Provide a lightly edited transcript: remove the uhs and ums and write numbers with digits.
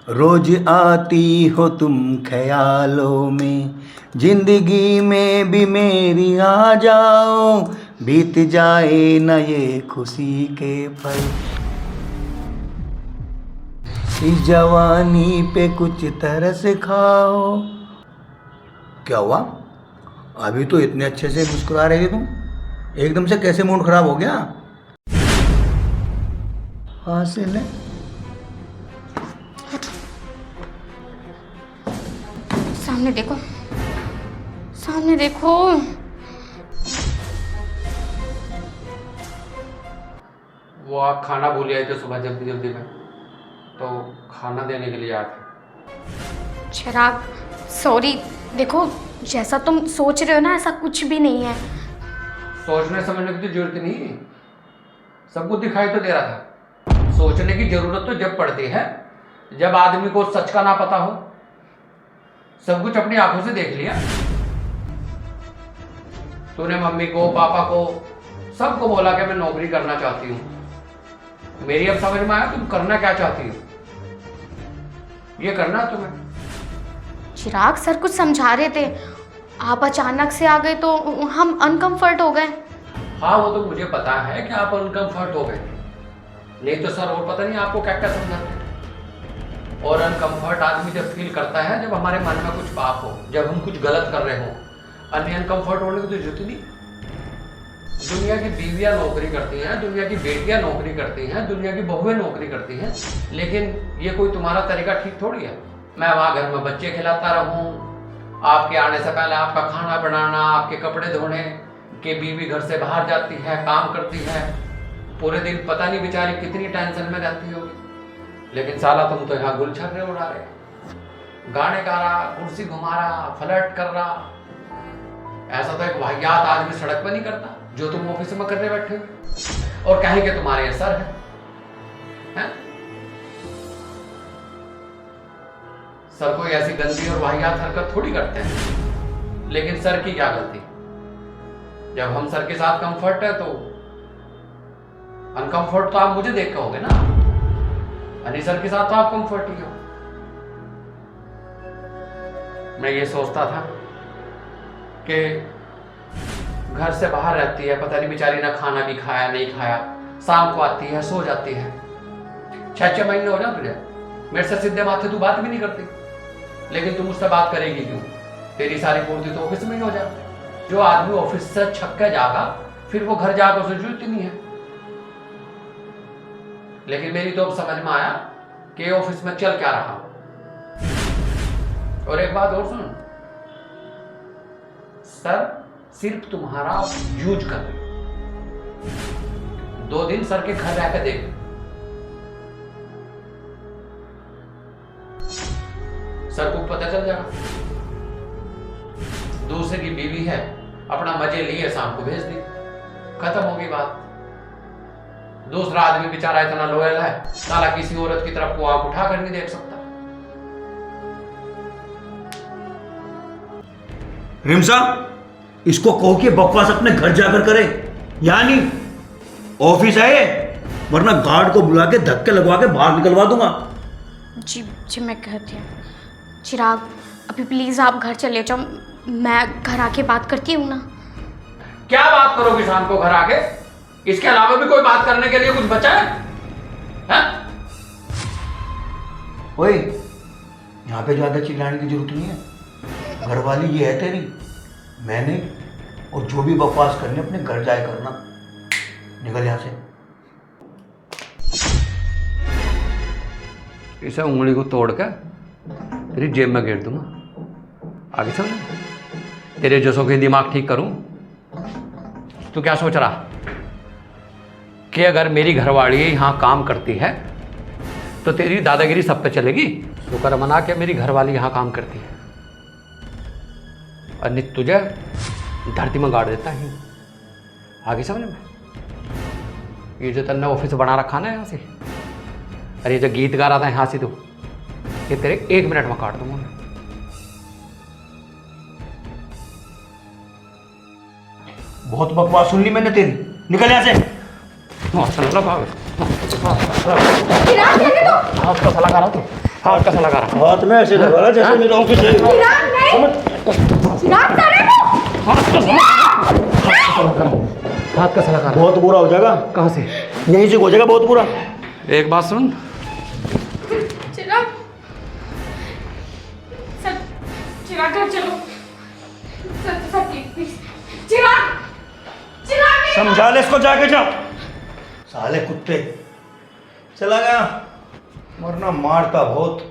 रोज आती हो तुम ख्यालों में, जिंदगी में भी मेरी आ जाओ, बीत जाए न ये खुशी के पल, इस जवानी पे कुछ तरस खाओ। क्या हुआ? अभी तो इतने अच्छे से मुस्कुरा रहे थे तुम, एकदम से कैसे मूड खराब हो गया? हासिल है। सामने देखो, सामने देखो। वो आप खाना भूल आए थे सुबह जल्दी जल्दी में, तो खाना देने के लिए आए थे। चिराग, सॉरी। देखो, जैसा तुम सोच रहे हो ना, ऐसा कुछ भी नहीं है। सोचने समझने की तो जरूरत नहीं, सब कुछ दिखाई तो दे रहा था। सोचने की जरूरत तो जब पड़ती है जब आदमी को सच का ना पता हो। सब कुछ अपनी आंखों से देख लिया। तूने मम्मी को, पापा को, सबको बोला कि मैं नौकरी करना चाहती हूँ। मेरी अब समझ में आया तुम करना क्या चाहती हो। ये करना है तुम्हें। चिराग, सर कुछ समझा रहे थे, आप अचानक से आ गए तो हम अनकंफर्ट हो गए। हाँ, वो तो मुझे पता है कि आप अनकंफर्ट हो गए, नहीं तो सर और पता नहीं आपको क्या क्या समझाते हैं। और अनकंफर्ट आदमी जब फील करता है जब हमारे मन में कुछ पाप हो, जब हम कुछ गलत कर रहे हो। अन्य अनकंफर्ट होने की तो जरूरत नहीं। दुनिया की बीवियां नौकरी करती हैं, दुनिया की बेटियां नौकरी करती हैं, दुनिया की बहुएं नौकरी करती हैं, लेकिन ये कोई तुम्हारा तरीका ठीक थोड़ी है। मैं वहां घर में बच्चे खिलाता रहूं, आपके आने से पहले आपका खाना बनाना, आपके कपड़े धोने, कि बीवी घर से बाहर जाती है, काम करती है, पूरे दिन पता नहीं बेचारी कितनी टेंशन में रहती होगी। लेकिन साला तुम तो यहाँ गुलछर्रे उड़ा रहे, गाने गा रहा, कुर्सी घुमा रहा, फ्लर्ट कर रहा। ऐसा तो एक वाहियात आदमी सड़क पर नहीं करता जो तुम ऑफिस में करने बैठे हो। और कहेंगे तुम्हारे ये सर है? सर कोई ऐसी गंदी और वाहियात हरकत थोड़ी करते हैं। लेकिन सर की क्या गलती? जब हम सर के साथ कंफर्ट है तो अनकंफर्ट तो आप मुझे देख के होगे ना। अनी सर के साथ तो आप कंफर्ट ही हो। मैं ये सोचता था कि घर से बाहर रहती है, पता नहीं बेचारी ना खाना भी खाया नहीं खाया, शाम को आती है, सो जाती है। 6-6 महीने हो जाए तुझे, मेरे से सीधे माथे तू बात भी नहीं करती, लेकिन तू मुझसे बात करेगी क्यों? तेरी सारी पूर्ति तो ऑफिस में ही हो जाती। जो आदमी ऑफिस से छक के जागा फिर वो घर जाकर उसे जरूरत नहीं है। लेकिन मेरी तो अब समझ में आया कि ऑफिस में चल क्या रहा। और एक बात और सुन, सर सिर्फ तुम्हारा यूज कर, 2 दिन सर के घर रहकर देख, सर को पता चल जाएगा। दूसरे की बीवी है, अपना मजे लिए शाम को भेज दी, खत्म होगी बात। दूसरा आदमी बेचारा इतना लोयल है, साला किसी औरत की तरफ को आंख उठाकर नहीं देख सकता। रिमसा, इसको कहो कि बकवास अपने घर जाकर करे, यानी ऑफिस आए, वरना गार्ड को बुला के धक्के लगवा के बाहर निकलवा दूंगा। जी जी, मैं कहती हूँ। चिराग, अभी प्लीज आप घर चले जाओ, मैं घर आके बात करती हूँ ना। क्या बात करोगी शाम को घर आके? इसके अलावा भी कोई बात करने के लिए कुछ बचा है? ओए, यहाँ पे ज्यादा चिल्लाने की जरूरत नहीं है। घरवाली ये है तेरी, मैंने, और जो भी बकवास करने अपने घर जाए करना। निकल यहाँ से। इसे उंगली को तोड़ कर तेरी जेब में घेर दूंगा। आगे चल, तेरे जैसों के दिमाग ठीक करूं। तू क्या सोच रहा कि अगर मेरी घरवाली यहाँ काम करती है तो तेरी दादागिरी सब पे चलेगी? शुक्र मना के मेरी घरवाली यहाँ काम करती है, और नहीं तुझे धरती में गाड़ देता है। आगे समझ में? ये जो तन्ने ऑफिस बना रखा ना यहाँ से, अरे ये जो गीत गा रहा था यहाँ से, तू ये तेरे 1 मिनट में काट दूंगा मैं। बहुत बकवास सुन ली मैंने तेरी, निकल यहाँ से। आपका भला कर रहा हूँ तू। हाथ कैसा लगा रहा? हाथ में ऐसे लगा रहा जैसे मेरे ऑफिस है। चिराग नहीं, चिराग करे वो। हाथ कैसा लगा रहा? बहुत बुरा हो जाएगा। कहाँ से? यहीं से हो जाएगा बहुत बुरा। एक बात सुन, चिराग, सर, चिराग घर चलो। सर प्लीज, चिराग, चिराग। समझा ले इसको, जाके जा। साले कुत्ते, चला गया वरना मारता बहुत।